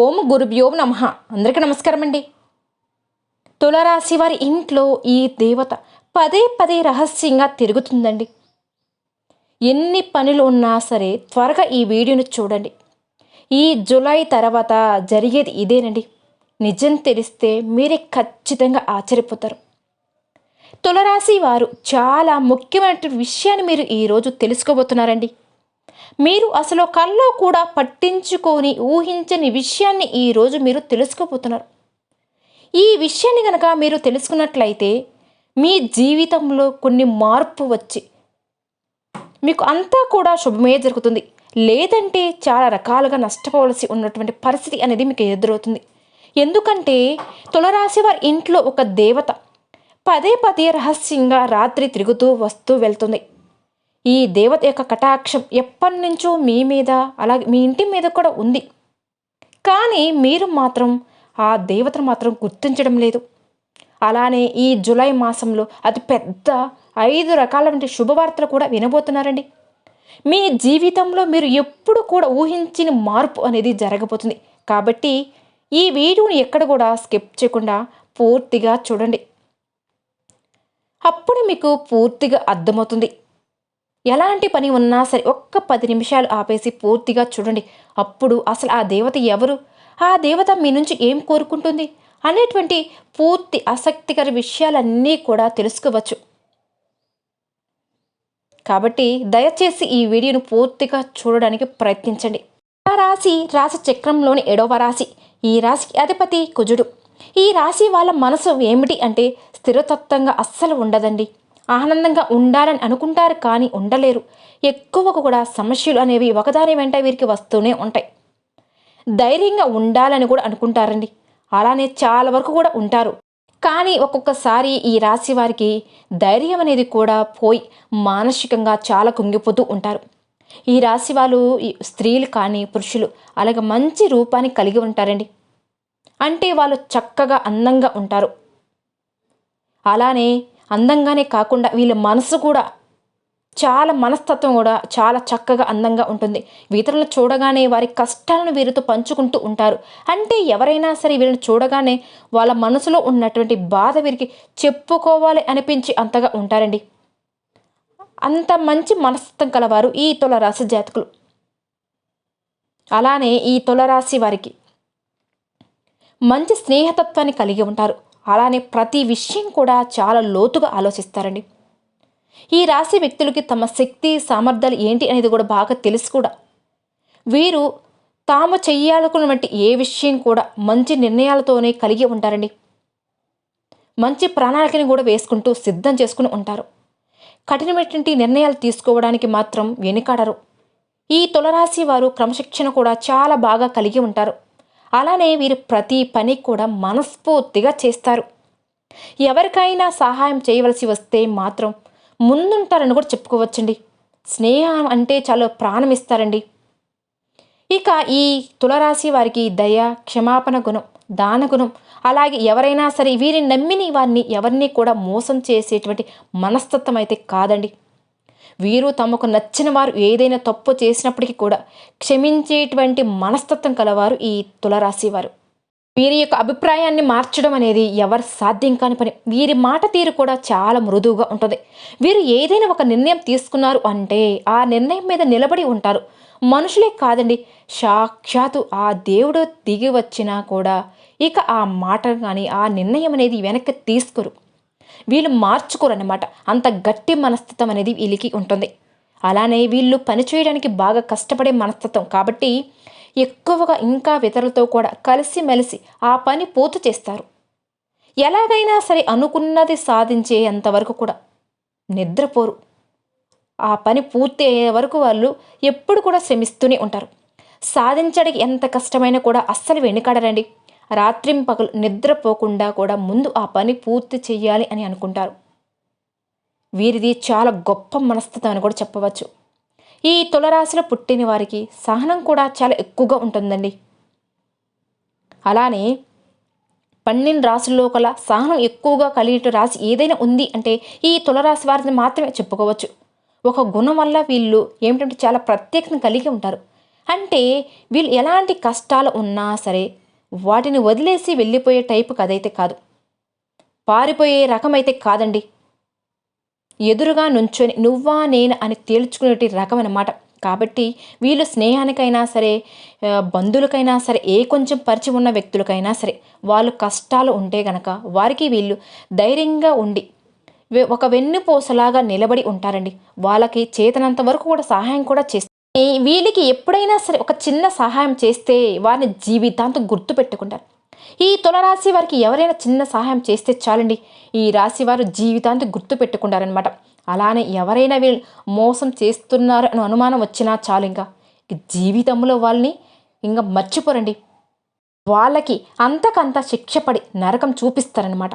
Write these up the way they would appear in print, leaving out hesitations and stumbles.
ఓం గురుభ్యో నమః. అందరికీ నమస్కారం అండి. తులారాశి వారి ఇంట్లో ఈ దేవత పదే పదే రహస్యంగా తిరుగుతుందండి. ఎన్ని పనులు ఉన్నా సరే త్వరగా ఈ వీడియోని చూడండి. ఈ జూలై తర్వాత జరిగేది ఇదేనండి. నిజం తెలిస్తే మీరే ఖచ్చితంగా ఆశ్చర్యపోతారు. తులారాశి వారు చాలా ముఖ్యమైన విషయాన్ని మీరు ఈరోజు తెలుసుకోబోతున్నారండి. మీరు అసలు కల్లో కూడా పట్టించుకొని ఊహించని విషయాన్ని ఈరోజు మీరు తెలుసుకోబోతున్నారు. ఈ విషయాన్ని గనక మీరు తెలుసుకున్నట్లయితే మీ జీవితంలో కొన్ని మార్పు వచ్చి మీకు అంతా కూడా శుభమే జరుగుతుంది. లేదంటే చాలా రకాలుగా నష్టపోవలసి ఉన్నటువంటి పరిస్థితి అనేది మీకు ఎదురవుతుంది. ఎందుకంటే తులారాశి వారి ఇంట్లో ఒక దేవత పదే పదే రహస్యంగా రాత్రి తిరుగుతూ వస్తూ వెళ్తుంది. ఈ దేవత యొక్క కటాక్షం ఎప్పటి నుంచో మీ మీద అలాగే మీ ఇంటి మీద కూడా ఉంది. కానీ మీరు మాత్రం ఆ దేవతను మాత్రం గుర్తించడం లేదు. అలానే ఈ జూలై మాసంలో అతి పెద్ద 5 రకాలైన శుభవార్తలు కూడా వినబోతున్నారండి. మీ జీవితంలో మీరు ఎప్పుడు కూడా ఊహించిన మార్పు అనేది జరగబోతుంది. కాబట్టి ఈ వీడియోని ఎక్కడ కూడా స్కిప్ చేయకుండా పూర్తిగా చూడండి. అప్పుడు మీకు పూర్తిగా అర్థమవుతుంది. ఎలాంటి పని ఉన్నా సరే ఒక్క 10 నిమిషాలు ఆపేసి పూర్తిగా చూడండి. అప్పుడు అసలు ఆ దేవత ఎవరు, ఆ దేవత మీ నుంచి ఏం కోరుకుంటుంది అనేటువంటి పూర్తి ఆసక్తికర విషయాలన్నీ కూడా తెలుసుకోవచ్చు. కాబట్టి దయచేసి ఈ వీడియోను పూర్తిగా చూడడానికి ప్రయత్నించండి. రాశి చక్రంలోని 7వ రాశి. ఈ రాశికి అధిపతి కుజుడు. ఈ రాశి వాళ్ళ మనసు ఏమిటి అంటే స్థిరతత్వంగా అస్సలు ఉండదండి. ఆనందంగా ఉండాలని అనుకుంటారు కానీ ఉండలేరు. ఎక్కువగా కూడా సమస్యలు అనేవి ఒకదాని వెంట వీరికి వస్తూనే ఉంటాయి. ధైర్యంగా ఉండాలని కూడా అనుకుంటారండి. అలానే చాలా వరకు కూడా ఉంటారు. కానీ ఒక్కొక్కసారి ఈ రాశి వారికి ధైర్యం అనేది కూడా పోయి మానసికంగా చాలా కుంగిపోతూ ఉంటారు. ఈ రాశి వాళ్ళు స్త్రీలు కానీ పురుషులు అలాగే మంచి రూపాన్ని కలిగి ఉంటారండి. అంటే వాళ్ళు చక్కగా అందంగా ఉంటారు. అలానే అందంగానే కాకుండా వీళ్ళ మనసు కూడా చాలా మనస్తత్వం కూడా చాలా చక్కగా అందంగా ఉంటుంది. ఇతరులను చూడగానే వారి కష్టాలను వీరితో పంచుకుంటూ ఉంటారు. అంటే ఎవరైనా సరే వీళ్ళని చూడగానే వాళ్ళ మనసులో ఉన్నటువంటి బాధ వీరికి చెప్పుకోవాలి అనిపించి అంతగా ఉంటారండి. అంత మంచి మనస్తత్వం కలవారు ఈ తులారాశి జాతకులు. అలానే ఈ తులారాశి వారికి మంచి స్నేహతత్వాన్ని కలిగి ఉంటారు. అలానే ప్రతి విషయం కూడా చాలా లోతుగా ఆలోచిస్తారండి. ఈ రాశి వ్యక్తులకి తమ శక్తి సామర్థ్యాలు ఏంటి అనేది కూడా బాగా తెలుసు కూడా. వీరు తాము చెయ్యాలనుకున్నటువంటి ఏ విషయం కూడా మంచి నిర్ణయాలతోనే కలిగి ఉంటారండి. మంచి ప్రణాళికని కూడా వేసుకుంటూ సిద్ధం చేసుకుని ఉంటారు. కఠినమైనటువంటి నిర్ణయాలు తీసుకోవడానికి మాత్రం వెనుకాడరు. ఈ తులారాశి వారు క్రమశిక్షణ కూడా చాలా బాగా కలిగి ఉంటారు. అలానే వీరు ప్రతి పని కూడా మనస్ఫూర్తిగా చేస్తారు. ఎవరికైనా సహాయం చేయవలసి వస్తే మాత్రం ముందుంటారని కూడా చెప్పుకోవచ్చండి. స్నేహం అంటే చాలా ప్రాణం ఇస్తారండి. ఇక ఈ తులారాశి వారికి దయ, క్షమాపణ గుణం, దాన గుణం, అలాగే ఎవరైనా సరే వీరిని నమ్మిని వారిని ఎవరిని కూడా మోసం చేసేటువంటి మనస్తత్వం అయితే కాదండి. వీరు తమకు నచ్చిన వారు ఏదైనా తప్పు చేసినప్పటికీ కూడా క్షమించేటువంటి మనస్తత్వం కలవారు ఈ తులారాశి వారు. వీరి యొక్క అభిప్రాయాన్ని మార్చడం అనేది ఎవరు సాధ్యం కాని పని. వీరి మాట తీరు కూడా చాలా మృదువుగా ఉంటుంది. వీరు ఏదైనా ఒక నిర్ణయం తీసుకున్నారు అంటే ఆ నిర్ణయం మీద నిలబడి ఉంటారు. మనుషులే కాదండి, సాక్షాత్తు ఆ దేవుడు దిగి వచ్చినా కూడా ఇక ఆ మాట కానీ ఆ నిర్ణయం అనేది వెనక్కి తీసుకోరు. వీళ్ళు మార్చుకోరు అన్నమాట. అంత గట్టి మనస్తత్వం అనేది వీళ్ళకి ఉంటుంది. అలానే వీళ్ళు పనిచేయడానికి బాగా కష్టపడే మనస్తత్వం కాబట్టి ఎక్కువగా ఇంకా ఇతరులతో కూడా కలిసిమెలిసి ఆ పని పూర్తి చేస్తారు. ఎలాగైనా సరే అనుకున్నది సాధించేంతవరకు కూడా నిద్రపోరు. ఆ పని పూర్తి అయ్యే వరకు వాళ్ళు ఎప్పుడు కూడా శ్రమిస్తూనే ఉంటారు. సాధించడానికి ఎంత కష్టమైనా కూడా అస్సలు వెనుకాడరండి. రాత్రింపగలు నిద్రపోకుండా కూడా ముందు ఆ పని పూర్తి చెయ్యాలి అని అనుకుంటారు. వీరిది చాలా గొప్ప మనస్తత్వం అని కూడా చెప్పవచ్చు. ఈ తులారాశిలో పుట్టిన వారికి సహనం కూడా చాలా ఎక్కువగా ఉంటుందండి. అలానే 12 రాశుల్లో కల సహనం ఎక్కువగా కలిగే రాశి ఏదైనా ఉంది అంటే ఈ తులారాశి వారిని మాత్రమే చెప్పుకోవచ్చు. ఒక గుణం వల్ల వీళ్ళు ఏమిటంటే చాలా ప్రత్యేకతను కలిగి ఉంటారు. అంటే వీళ్ళు ఎలాంటి కష్టాలు ఉన్నా సరే వాటిని వదిలేసి వెళ్ళిపోయే టైపు కదైతే కాదు. పారిపోయే రకమైతే కాదండి. ఎదురుగా నుంచొని నువ్వా నేనా అని తేల్చుకునే రకం అన్నమాట. కాబట్టి వీళ్ళు స్నేహానికైనా సరే, బంధువులకైనా సరే, ఏ కొంచెం పరిచయం ఉన్న వ్యక్తులకైనా సరే, వాళ్ళు కష్టాలు ఉంటే గనక వారికి వీళ్ళు ధైర్యంగా ఉండి ఒక వెన్నుపూసలాగా నిలబడి ఉంటారండి. వాళ్ళకి చేతనంత వరకు కూడా సహాయం కూడా చేస్తారు. వీళ్ళకి ఎప్పుడైనా సరే ఒక చిన్న సహాయం చేస్తే వారిని జీవితాంతం గుర్తుపెట్టుకుంటారు. ఈ తులరాశి వారికి ఎవరైనా చిన్న సహాయం చేస్తే చాలండి, ఈ రాశి వారు జీవితాంతం గుర్తుపెట్టుకుంటారనమాట. అలానే ఎవరైనా వీళ్ళు మోసం చేస్తున్నారు అని అనుమానం వచ్చినా చాలు, ఇంకా జీవితంలో వాళ్ళని ఇంకా మర్చిపోరండి. వాళ్ళకి అంతకంత శిక్ష పడి నరకం చూపిస్తారనమాట.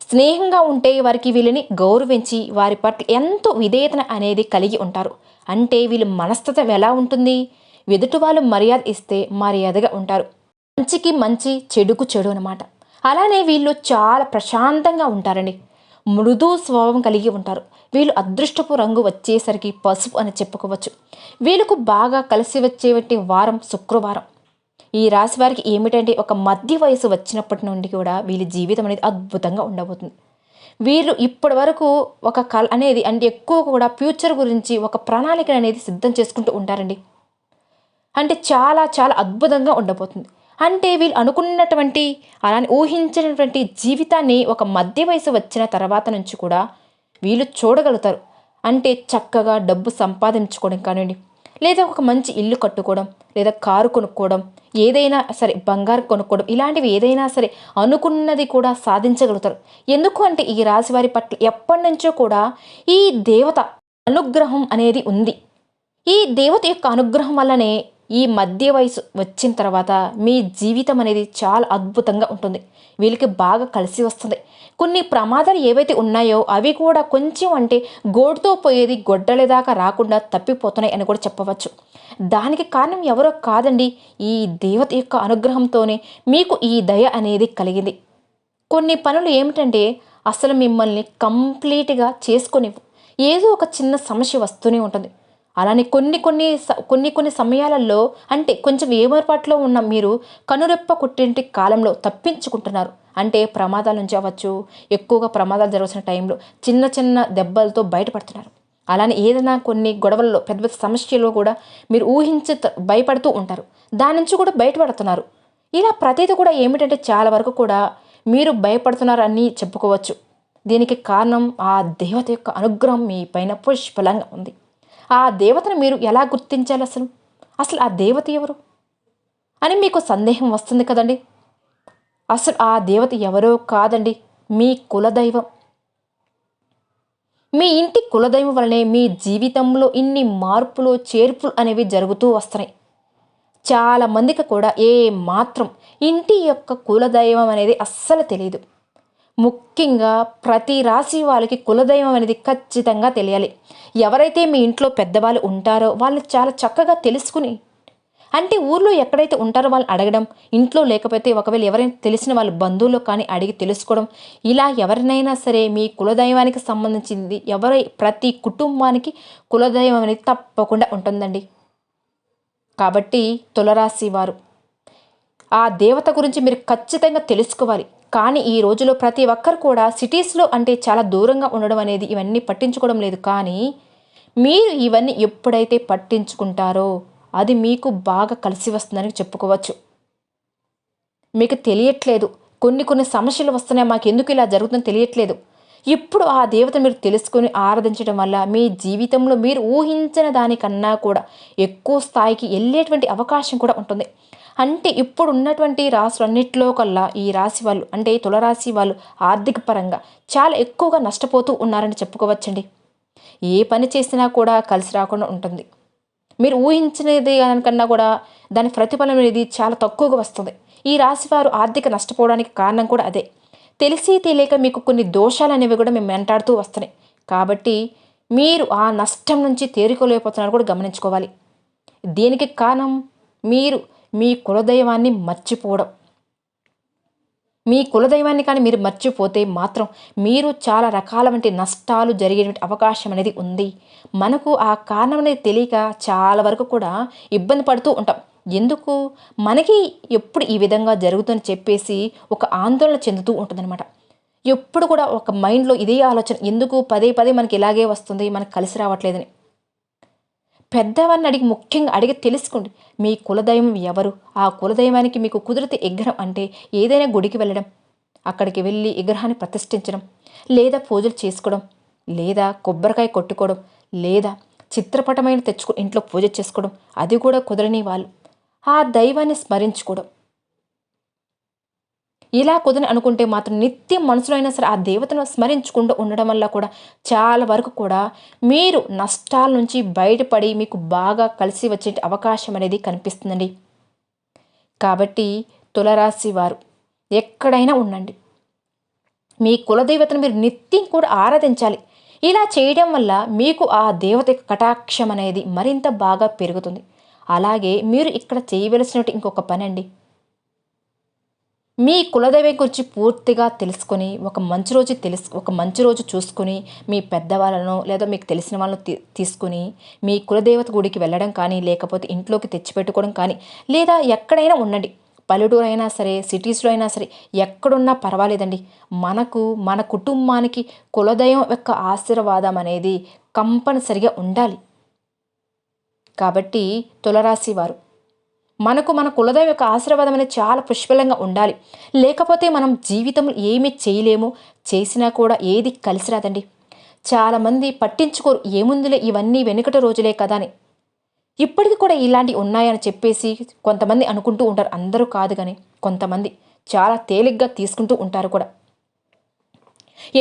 స్నేహంగా ఉంటే వారికి వీళ్ళని గౌరవించి వారి పట్ల ఎంతో విధేయత అనేది కలిగి ఉంటారు. అంటే వీళ్ళ మనస్తత్వం ఎలా ఉంటుంది? ఎదుటి వాళ్ళు మర్యాద ఇస్తే మర్యాదగా ఉంటారు. మంచికి మంచి, చెడుకు చెడు అనమాట. అలానే వీళ్ళు చాలా ప్రశాంతంగా ఉంటారండి. మృదు స్వభావం కలిగి ఉంటారు. వీళ్ళు అదృష్టపు రంగు వచ్చేసరికి పసుపు అని చెప్పుకోవచ్చు. వీళ్ళకు బాగా కలిసి వచ్చేటి వారం శుక్రవారం. ఈ రాశి వారికి ఏమిటంటే ఒక మధ్య వయసు వచ్చినప్పటి నుండి కూడా వీళ్ళ జీవితం అనేది అద్భుతంగా ఉండబోతుంది. వీళ్ళు ఇప్పటి వరకు ఒక కళ అనేది అంటే ఎక్కువ కూడా ఫ్యూచర్ గురించి ఒక ప్రణాళిక అనేది సిద్ధం చేసుకుంటూ ఉంటారండి. అంటే చాలా చాలా అద్భుతంగా ఉండబోతుంది. అంటే వీళ్ళు అనుకున్నటువంటి అలానే ఊహించినటువంటి జీవితాన్ని ఒక మధ్య వయసు వచ్చిన తర్వాత నుంచి కూడా వీళ్ళు చూడగలుగుతారు. అంటే చక్కగా డబ్బు సంపాదించుకోవడం కానివ్వండి, లేదా ఒక మంచి ఇల్లు కట్టుకోవడం, లేదా కారు కొనుక్కోవడం, ఏదైనా సరే బంగారు కొనుక్కోవడం, ఇలాంటివి ఏదైనా సరే అనుకున్నది కూడా సాధించగలుగుతారు. ఎందుకు అంటే ఈ రాశి వారి పట్ల ఎప్పటి నుంచో కూడా ఈ దేవత అనుగ్రహం అనేది ఉంది. ఈ దేవత యొక్క అనుగ్రహం వల్లనే ఈ మధ్య వయసు వచ్చిన తర్వాత మీ జీవితం అనేది చాలా అద్భుతంగా ఉంటుంది. వీళ్ళకి బాగా కలిసి వస్తుంది. కొన్ని ప్రమాదాలు ఏవైతే ఉన్నాయో అవి కూడా కొంచెం అంటే గోడుతో పోయేది గొడ్డలి దాకా రాకుండా తప్పిపోతున్నాయి అని కూడా చెప్పవచ్చు. దానికి కారణం ఎవరో కాదండి, ఈ దేవత యొక్క అనుగ్రహంతోనే మీకు ఈ దయ అనేది కలిగింది. కొన్ని పనులు ఏమిటంటే అసలు మిమ్మల్ని కంప్లీట్గా చేసుకొనివ్వు. ఏదో ఒక చిన్న సమస్య వస్తూనే ఉంటుంది. అలానే కొన్ని సమయాలలో అంటే కొంచెం ఏమర్పాట్లో ఉన్న మీరు కనురెప్ప కుట్టింటి కాలంలో తప్పించుకుంటున్నారు. అంటే ప్రమాదాల నుంచి అవ్వచ్చు, ఎక్కువగా ప్రమాదాలు జరుగుతున్న టైంలో చిన్న చిన్న దెబ్బలతో బయటపడుతున్నారు. అలానే ఏదైనా కొన్ని గొడవల్లో పెద్ద పెద్ద సమస్యలు కూడా మీరు భయపడుతూ ఉంటారు. దాని నుంచి కూడా బయటపడుతున్నారు. ఇలా ప్రతిదీ కూడా ఏమిటంటే చాలా వరకు కూడా మీరు భయపడుతున్నారని చెప్పుకోవచ్చు. దీనికి కారణం ఆ దేవత యొక్క అనుగ్రహం మీ పైన పుష్కలంగా ఉంది. ఆ దేవతను మీరు ఎలా గుర్తించాలి? అసలు ఆ దేవత ఎవరు అని మీకు సందేహం వస్తుంది కదండి. అసలు ఆ దేవత ఎవరో కాదండి, మీ కులదైవం. మీ ఇంటి కులదైవం వలనే మీ జీవితంలో ఇన్ని మార్పులు చేర్పులు అనేవి జరుగుతూ వస్తున్నాయి. చాలా మందికి కూడా ఏ మాత్రం ఇంటి యొక్క కులదైవం అనేది అస్సలు తెలియదు. ముఖ్యంగా ప్రతి రాశి వాళ్ళకి కులదైవం అనేది ఖచ్చితంగా తెలియాలి. ఎవరైతే మీ ఇంట్లో పెద్దవాళ్ళు ఉంటారో వాళ్ళు చాలా చక్కగా తెలుసుకుని, అంటే ఊర్లో ఎక్కడైతే ఉంటారో వాళ్ళు అడగడం, ఇంట్లో లేకపోతే ఒకవేళ ఎవరైనా తెలిసిన వాళ్ళ బంధువులు కానీ అడిగి తెలుసుకోవడం, ఇలా ఎవరినైనా సరే మీ కులదైవానికి సంబంధించింది ప్రతి కుటుంబానికి కులదైవం అనేది తప్పకుండా ఉంటుందండి. కాబట్టి తులరాశి వారు ఆ దేవత గురించి మీరు ఖచ్చితంగా తెలుసుకోవాలి. కానీ ఈ రోజులో ప్రతి ఒక్కరు కూడా సిటీస్లో అంటే చాలా దూరంగా ఉండడం అనేది ఇవన్నీ పట్టించుకోవడం లేదు. కానీ మీరు ఇవన్నీ ఎప్పుడైతే పట్టించుకుంటారో అది మీకు బాగా కలిసి వస్తుందని చెప్పుకోవచ్చు. మీకు తెలియట్లేదు, కొన్ని సమస్యలు వస్తున్నాయి, మాకు ఎందుకు ఇలా జరుగుతుందో తెలియట్లేదు. ఇప్పుడు ఆ దేవత మీరు తెలుసుకొని ఆరాధించడం వల్ల మీ జీవితంలో మీరు ఊహించిన దానికన్నా కూడా ఎక్కువ స్థాయికి వెళ్ళేటువంటి అవకాశం కూడా ఉంటుంది. అంటే ఇప్పుడు ఉన్నటువంటి రాశులన్నిటిలో కల్లా ఈ రాశి వాళ్ళు అంటే తులరాశి వాళ్ళు ఆర్థిక పరంగా చాలా ఎక్కువగా నష్టపోతూ ఉన్నారని చెప్పుకోవచ్చండి. ఏ పని చేసినా కూడా కలిసి రాకుండా ఉంటుంది. మీరు ఊహించినది దానికన్నా కూడా దాని ప్రతిఫలం అనేది చాలా తక్కువగా వస్తుంది. ఈ రాశి వారు ఆర్థిక నష్టపోవడానికి కారణం కూడా అదే. తెలిసి తెలియక మీకు కొన్ని దోషాలు అనేవి కూడా మేము వెంటాడుతూ వస్తున్నాయి. కాబట్టి మీరు ఆ నష్టం నుంచి తేరుకోలేకపోతున్నారు కూడా గమనించుకోవాలి. దీనికి కారణం మీరు మీ కులదైవాన్ని మర్చిపోవడం. మీ కులదైవాన్ని కానీ మీరు మర్చిపోతే మాత్రం మీరు చాలా రకాల వంటి నష్టాలు జరిగేటువంటి అవకాశం అనేది ఉంది. మనకు ఆ కారణం అనేది తెలియక చాలా వరకు కూడా ఇబ్బంది పడుతూ ఉంటాం. ఎందుకు? మనకి ఎప్పుడు ఈ విధంగా జరుగుతుందని చెప్పేసి ఒక ఆందోళన చెందుతూ ఉంటుందన్నమాట. ఎప్పుడు కూడా ఒక మైండ్లో ఇదే ఆలోచన, ఎందుకు పదే పదే మనకి ఇలాగే వస్తుంది, మనకు కలిసి రావట్లేదని. పెద్దవారిని అడిగి, ముఖ్యంగా అడిగి తెలుసుకోండి మీ కులదైవం ఎవరు. ఆ కులదైవానికి మీకు కుదిరితే విగ్రహం అంటే ఏదైనా గుడికి వెళ్ళడం, అక్కడికి వెళ్ళి విగ్రహాన్ని ప్రతిష్ఠించడం, లేదా పూజలు చేసుకోవడం, లేదా కొబ్బరికాయ కొట్టుకోవడం, లేదా చిత్రపటమైన తెచ్చుకో ఇంట్లో పూజ చేసుకోవడం, అది కూడా కుదరని వాళ్ళు ఆ దైవాన్ని స్మరించుకోవడం. ఇలా కుదని అనుకుంటే మాత్రం నిత్యం మనసులో అయినా సరే ఆ దేవతను స్మరించుకుంటూ ఉండడం వల్ల కూడా చాలా వరకు కూడా మీరు నష్టాల నుంచి బయటపడి మీకు బాగా కలిసి వచ్చే అవకాశం అనేది కనిపిస్తుందండి. కాబట్టి తులరాశి వారు ఎక్కడైనా ఉండండి, మీ కులదేవతను మీరు నిత్యం కూడా ఆరాధించాలి. ఇలా చేయడం వల్ల మీకు ఆ దేవత యొక్క కటాక్షం అనేది మరింత బాగా పెరుగుతుంది. అలాగే మీరు ఇక్కడ చేయవలసినట్టు ఇంకొక పని అండి, మీ కులదైవం గురించి పూర్తిగా తెలుసుకొని ఒక మంచి రోజు చూసుకొని మీ పెద్దవాళ్ళను లేదా మీకు తెలిసిన వాళ్ళను తీసుకుని మీ కులదేవత గుడికి వెళ్ళడం కానీ, లేకపోతే ఇంట్లోకి తెచ్చిపెట్టుకోవడం కానీ, లేదా ఎక్కడైనా ఉండండి, పల్లెటూరు అయినా సరే, సిటీస్లో అయినా సరే, ఎక్కడున్నా పర్వాలేదండి. మన కుటుంబానికి కులదైవం యొక్క ఆశీర్వాదం అనేది కంపల్సరిగా ఉండాలి. కాబట్టి తులరాశి వారు, మన కులదైవం యొక్క ఆశీర్వాదం అనేది చాలా పుష్కలంగా ఉండాలి. లేకపోతే మనం జీవితంలో ఏమీ చేయలేము, చేసినా కూడా ఏది కలిసి రాదండి. చాలామంది పట్టించుకోరు, ఏముందిలే ఇవన్నీ వెనుకటి రోజులే కదా అని. ఇప్పటికి కూడా ఇలాంటివి ఉన్నాయని చెప్పేసి కొంతమంది అనుకుంటూ ఉంటారు. అందరూ కాదు కానీ కొంతమంది చాలా తేలిగ్గా తీసుకుంటూ ఉంటారు కూడా.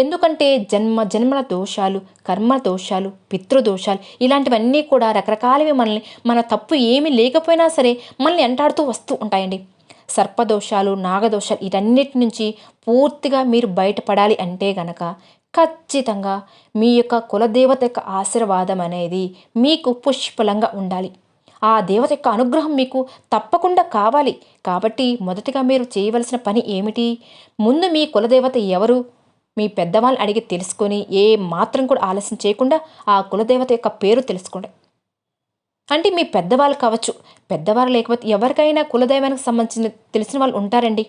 ఎందుకంటే జన్మల దోషాలు, కర్మ దోషాలు, పితృదోషాలు ఇలాంటివన్నీ కూడా రకరకాలవి మనల్ని, మన తప్పు ఏమీ లేకపోయినా సరే మనల్ని వెంటాడుతూ వస్తూ ఉంటాయండి. సర్పదోషాలు, నాగదోషాలు వీటన్నిటి నుంచి పూర్తిగా మీరు బయటపడాలి అంటే గనక ఖచ్చితంగా మీ యొక్క కులదేవత యొక్క ఆశీర్వాదం అనేది మీకు పుష్కలంగా ఉండాలి. ఆ దేవత యొక్క అనుగ్రహం మీకు తప్పకుండా కావాలి. కాబట్టి మొదటిగా మీరు చేయవలసిన పని ఏమిటి? ముందు మీ కులదేవత ఎవరు మీ పెద్దవాళ్ళని అడిగి తెలుసుకొని ఏ మాత్రం కూడా ఆలస్యం చేయకుండా ఆ కులదేవత యొక్క పేరు తెలుసుకోండి. అంటే మీ పెద్దవాళ్ళు కావచ్చు, పెద్దవారు లేకపోతే ఎవరికైనా కులదైవానికి సంబంధించిన తెలిసిన వాళ్ళు ఉంటారండి.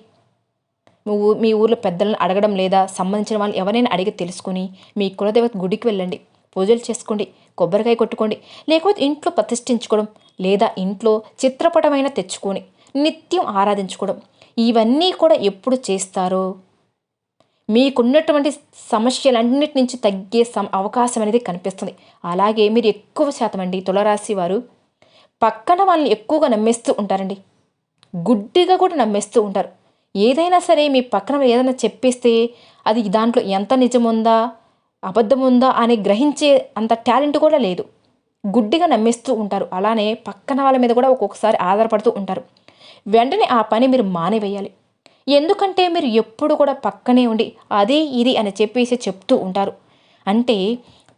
మీ ఊర్లో పెద్దలను అడగడం లేదా సంబంధించిన వాళ్ళు ఎవరైనా అడిగి తెలుసుకొని మీ కులదేవత గుడికి వెళ్ళండి, పూజలు చేసుకోండి, కొబ్బరికాయ కొట్టుకోండి, లేకపోతే ఇంట్లో ప్రతిష్ఠించుకోవడం, లేదా ఇంట్లో చిత్రపటమైన తెచ్చుకొని నిత్యం ఆరాధించుకోవడం. ఇవన్నీ కూడా ఎప్పుడు చేస్తారో మీకున్నటువంటి సమస్యలన్నిటి నుంచి తగ్గే అవకాశం అనేది కనిపిస్తుంది. అలాగే మీరు ఎక్కువ శాతం అండి తులరాశి వారు పక్కన వాళ్ళని ఎక్కువగా నమ్మేస్తూ ఉంటారండి. గుడ్డిగా కూడా నమ్మేస్తూ ఉంటారు. ఏదైనా సరే మీ పక్కన ఏదైనా చెప్పేస్తే అది దాంట్లో ఎంత నిజముందా అబద్ధం ఉందా అని గ్రహించే అంత టాలెంట్ కూడా లేదు. గుడ్డిగా నమ్మేస్తూ ఉంటారు. అలానే పక్కన వాళ్ళ మీద కూడా ఒక్కొక్కసారి ఆధారపడుతూ ఉంటారు. వెంటనే ఆ పని మీరు మానేవేయాలి. ఎందుకంటే మీరు ఎప్పుడు కూడా పక్కనే ఉండి అదే ఇది అని చెప్పేసి చెప్తూ ఉంటారు. అంటే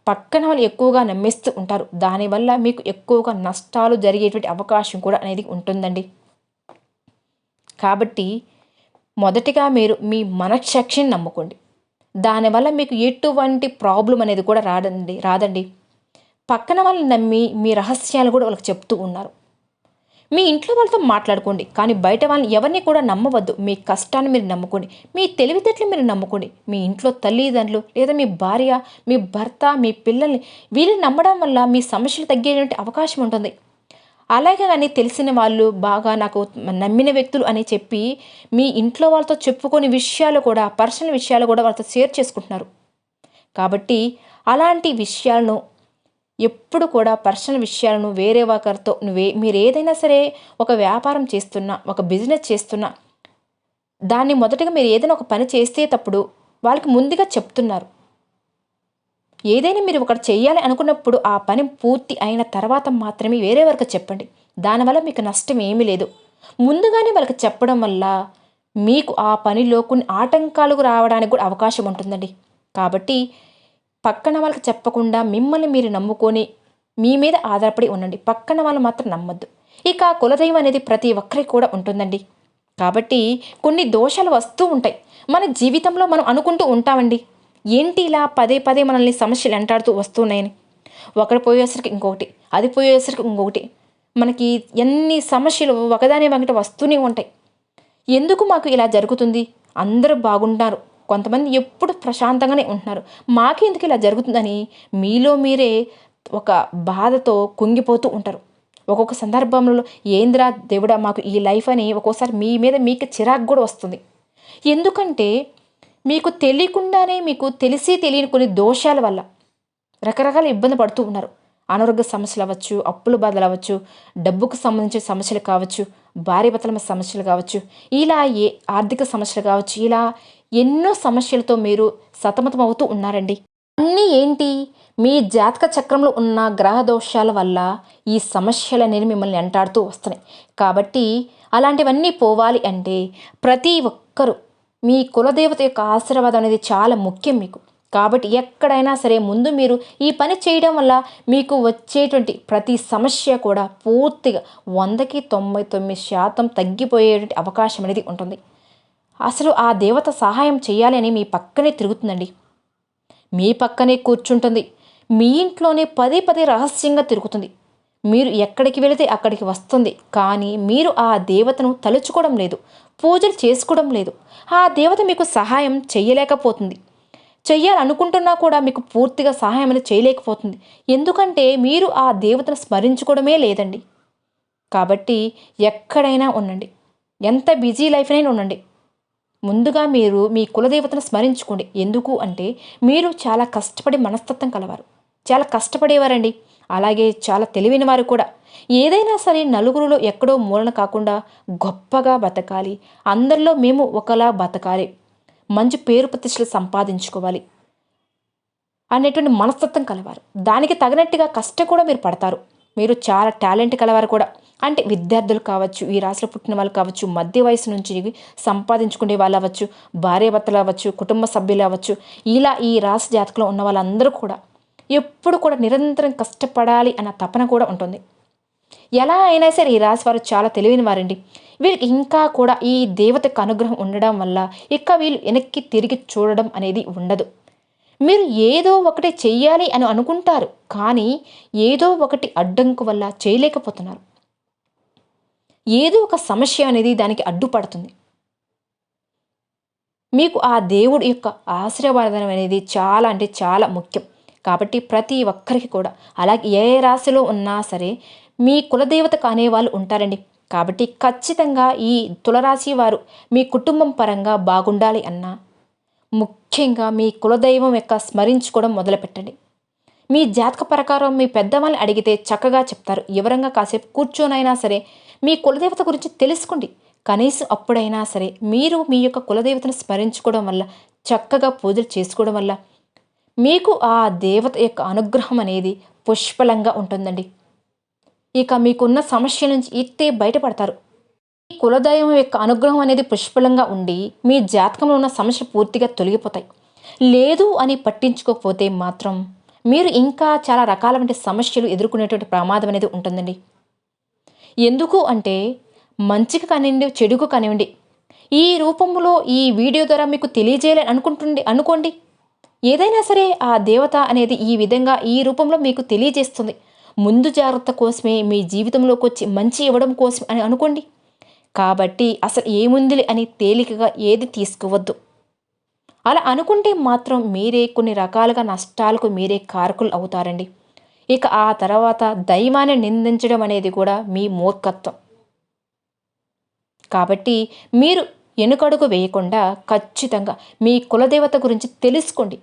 పక్కన వాళ్ళు ఎక్కువగా నమ్మేస్తూ ఉంటారు. దానివల్ల మీకు ఎక్కువగా నష్టాలు జరిగేటువంటి అవకాశం కూడా అనేది ఉంటుందండి. కాబట్టి మొదటిగా మీరు మీ మనస్సాక్షిని నమ్ముకోండి. దానివల్ల మీకు ఎటువంటి ప్రాబ్లం అనేది కూడా రాదండి. పక్కన వాళ్ళని నమ్మి మీ రహస్యాలు కూడా వాళ్ళకి చెప్తూ ఉన్నారు. మీ ఇంట్లో వాళ్ళతో మాట్లాడుకోండి, కానీ బయట వాళ్ళని ఎవరిని కూడా నమ్మవద్దు. మీ కష్టాన్ని మీరు నమ్ముకోండి, మీ తెలివితేటలు మీరు నమ్ముకోండి. మీ ఇంట్లో తల్లిదండ్రులు లేదా మీ భార్య, మీ భర్త, మీ పిల్లల్ని వీళ్ళని నమ్మడం వల్ల మీ సమస్యలు తగ్గేటువంటి అవకాశం ఉంటుంది. అలాగే కానీ తెలిసిన వాళ్ళు బాగా నాకు నమ్మిన వ్యక్తులు అని చెప్పి మీ ఇంట్లో వాళ్ళతో చెప్పుకొని విషయాలు కూడా, పర్సనల్ విషయాలు కూడా వాళ్ళతో షేర్ చేసుకుంటున్నారు. కాబట్టి అలాంటి విషయాలను ఎప్పుడు కూడా పర్సనల్ విషయాలను వేరే ఒకరితో మీరు ఏదైనా సరే ఒక వ్యాపారం చేస్తున్నా, ఒక బిజినెస్ చేస్తున్నా, దాన్ని మొదటగా మీరు ఏదైనా ఒక పని చేసేటప్పుడు వాళ్ళకి ముందుగా చెప్తున్నారు. ఏదైనా మీరు ఒకటి చేయాలి అనుకున్నప్పుడు ఆ పని పూర్తి అయిన తర్వాత మాత్రమే వేరే వరకు చెప్పండి. దానివల్ల మీకు నష్టం ఏమీ లేదు. ముందుగానే వాళ్ళకి చెప్పడం వల్ల మీకు ఆ పనిలో కొన్ని ఆటంకాలు రావడానికి కూడా అవకాశం ఉంటుందండి. కాబట్టి పక్కన వాళ్ళకి చెప్పకుండా మిమ్మల్ని మీరు నమ్ముకొని మీ మీద ఆధారపడి ఉండండి. పక్కన వాళ్ళు మాత్రం నమ్మొద్దు. ఇక కులదైవం అనేది ప్రతి ఒక్కరికి కూడా ఉంటుందండి. కాబట్టి కొన్ని దోషాలు వస్తూ ఉంటాయి మన జీవితంలో. మనం అనుకుంటూ ఉంటామండి, ఏంటి ఇలా పదే పదే మనల్ని సమస్యలు వెంటాడుతూ వస్తున్నాయని. ఒకటి పోయేసరికి ఇంకొకటి, అది పోయేసరికి ఇంకొకటి, మనకి ఎన్ని సమస్యలు ఒకదాని వెంట వస్తూనే ఉంటాయి. ఎందుకు మాకు ఇలా జరుగుతుంది? అందరూ బాగుంటారు, కొంతమంది ఎప్పుడు ప్రశాంతంగానే ఉంటున్నారు, మాకెందుకు ఇలా జరుగుతుందని మీలో మీరే ఒక బాధతో కుంగిపోతూ ఉంటారు. ఒక్కొక్క సందర్భంలో ఏంద్రా దేవుడా మాకు ఈ లైఫ్ అని ఒక్కోసారి మీ మీద మీకు చిరాకు కూడా వస్తుంది. ఎందుకంటే మీకు తెలియకుండానే, మీకు తెలిసి తెలియని కొన్ని దోషాల వల్ల రకరకాల ఇబ్బంది పడుతూ ఉన్నారు. అనారోగ్య సమస్యలు అవ్వచ్చు, అప్పుల బాధలు అవ్వచ్చు, డబ్బుకు సంబంధించిన సమస్యలు కావచ్చు, భార్యాభర్తల సమస్యలు కావచ్చు, ఇలా ఆర్థిక సమస్యలు కావచ్చు, ఇలా ఎన్నో సమస్యలతో మీరు సతమతం అవుతూ ఉన్నారండి. అన్నీ ఏంటి? మీ జాతక చక్రంలో ఉన్న గ్రహ దోషాల వల్ల ఈ సమస్యలు అనేవి మిమ్మల్ని వెంటాడుతూ వస్తున్నాయి. కాబట్టి అలాంటివన్నీ పోవాలి అంటే ప్రతి ఒక్కరూ మీ కులదేవత యొక్క ఆశీర్వాదం అనేది చాలా ముఖ్యం మీకు. కాబట్టి ఎక్కడైనా సరే ముందు మీరు ఈ పని చేయడం వల్ల మీకు వచ్చేటువంటి ప్రతి సమస్య కూడా పూర్తిగా 100కి 99% తగ్గిపోయేటువంటి అవకాశం అనేది ఉంటుంది. అసలు ఆ దేవత సహాయం చేయాలి అని మీ పక్కనే తిరుగుతుందండి, మీ పక్కనే కూర్చుంటుంది, మీ ఇంట్లోనే పదే పదే రహస్యంగా తిరుగుతుంది. మీరు ఎక్కడికి వెళితే అక్కడికి వస్తుంది, కానీ మీరు ఆ దేవతను తలుచుకోవడం లేదు, పూజలు చేసుకోవడం లేదు. ఆ దేవత మీకు సహాయం చేయలేకపోతుంది. చెయ్యాలనుకుంటున్నా కూడా మీకు పూర్తిగా సహాయం అనేది చేయలేకపోతుంది. ఎందుకంటే మీరు ఆ దేవతను స్మరించుకోవడమే లేదండి. కాబట్టి ఎక్కడైనా ఉండండి, ఎంత బిజీ లైఫ్ అయినా ఉండండి, ముందుగా మీరు మీ కులదేవతను స్మరించుకోండి. ఎందుకు అంటే మీరు చాలా కష్టపడి మనస్తత్వం కలవారు, చాలా కష్టపడేవారండి. అలాగే చాలా తెలివైన వారు కూడా. ఏదైనా సరే నలుగురిలో ఎక్కడో మూలన కాకుండా గొప్పగా బతకాలి, అందరిలో మేము ఒకలా బతకాలి, మంచి పేరు ప్రతిష్టలు సంపాదించుకోవాలి అనేటువంటి మనస్తత్వం కలవారు. దానికి తగినట్టుగా కష్టం కూడా మీరు పడతారు. మీరు చాలా టాలెంట్ కలవారు కూడా. అంటే విద్యార్థులు కావచ్చు, ఈ రాశిలో పుట్టిన వాళ్ళు కావచ్చు, మధ్య వయసు నుంచి సంపాదించుకునే వాళ్ళు అవ్వచ్చు, భార్యాభర్తలు అవ్వచ్చు, కుటుంబ సభ్యులు అవ్వచ్చు, ఇలా ఈ రాశి జాతకంలో ఉన్న వాళ్ళందరూ కూడా ఎప్పుడు కూడా నిరంతరం కష్టపడాలి అన్న తపన కూడా ఉంటుంది. ఎలా అయినా సరే ఈ రాశి వారు చాలా తెలివైన వారండి. వీరికి ఇంకా కూడా ఈ దేవతకు అనుగ్రహం ఉండడం వల్ల ఇక వీళ్ళు వెనక్కి తిరిగి చూడడం అనేది ఉండదు. మీరు ఏదో ఒకటి చెయ్యాలి అని అనుకుంటారు, కానీ ఏదో ఒకటి అడ్డంకు వల్ల చేయలేకపోతున్నారు. ఏదో ఒక సమస్య అనేది దానికి అడ్డుపడుతుంది. మీకు ఆ దేవుడి యొక్క ఆశీర్వాదం అనేది చాలా అంటే చాలా ముఖ్యం. కాబట్టి ప్రతి ఒక్కరికి కూడా, అలాగే ఏ రాశిలో ఉన్నా సరే మీ కులదేవతకు అనేవాళ్ళు ఉంటారండి. కాబట్టి ఖచ్చితంగా ఈ తులరాశి వారు మీ కుటుంబం పరంగా బాగుండాలి అన్నా ముఖ్యంగా మీ కులదైవం యొక్క స్మరించుకోవడం మొదలుపెట్టండి. మీ జాతక ప్రకారం మీ పెద్దవాళ్ళని అడిగితే చక్కగా చెప్తారు. వివరంగా కాసేపు కూర్చొనైనా సరే మీ కులదేవత గురించి తెలుసుకోండి. కనీసం అప్పుడైనా సరే మీరు మీ యొక్క కులదేవతను స్మరించుకోవడం వల్ల, చక్కగా పూజలు చేసుకోవడం వల్ల మీకు ఆ దేవత యొక్క అనుగ్రహం అనేది పుష్కలంగా ఉంటుందండి. ఇక మీకున్న సమస్య నుంచి ఇట్టే బయటపడతారు. ఈ కులదైవం యొక్క అనుగ్రహం అనేది పుష్కలంగా ఉండి మీ జాతకంలో ఉన్న సమస్యలు పూర్తిగా తొలగిపోతాయి. లేదు అని పట్టించుకోకపోతే మాత్రం మీరు ఇంకా చాలా రకాలైన సమస్యలు ఎదుర్కొనేటువంటి ప్రమాదం అనేది ఉంటుందండి. ఎందుకు అంటే మంచికి కానివ్వండి, చెడుకు కానివ్వండి, ఈ రూపంలో ఈ వీడియో ద్వారా మీకు తెలియజేయాలని అనుకోండి. ఏదైనా సరే ఆ దేవత అనేది ఈ విధంగా ఈ రూపంలో మీకు తెలియజేస్తుంది. ముందు జాగ్రత్త కోసమే, మీ జీవితంలోకి వచ్చి మంచి ఇవ్వడం కోసం అని అనుకోండి. కాబట్టి అసలు ఏముందిలే అని తేలికగా ఏది తీసుకోవద్దు. అలా అనుకుంటే మాత్రం మీరే కొన్ని రకాలుగా నష్టాలకు మీరే కారకులు అవుతారండి. ఇక ఆ తర్వాత దైవాన్ని నిందించడం అనేది కూడా మీ మూర్ఖత్వం. కాబట్టి మీరు వెనుకడుగు వేయకుండా ఖచ్చితంగా మీ కులదేవత గురించి తెలుసుకోండి.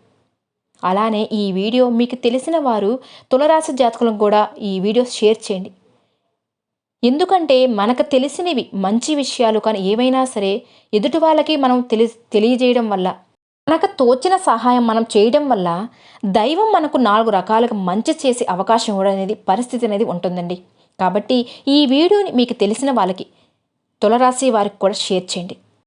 అలానే ఈ వీడియో మీకు తెలిసిన వారు తులరాశి జాతకులకు కూడా ఈ వీడియో షేర్ చేయండి. ఎందుకంటే మనకు తెలిసినవి మంచి విషయాలు కానీ ఏవైనా సరే ఎదుటి వాళ్ళకి మనం తెలియజేయడం వల్ల, మనకు తోచిన సహాయం మనం చేయడం వల్ల దైవం మనకు 4 రకాలుగా మంచి చేసే అవకాశం కూడా అనేది పరిస్థితి అనేది ఉంటుందండి. కాబట్టి ఈ వీడియోని మీకు తెలిసిన వాళ్ళకి, తులరాశి వారికి కూడా షేర్ చేయండి.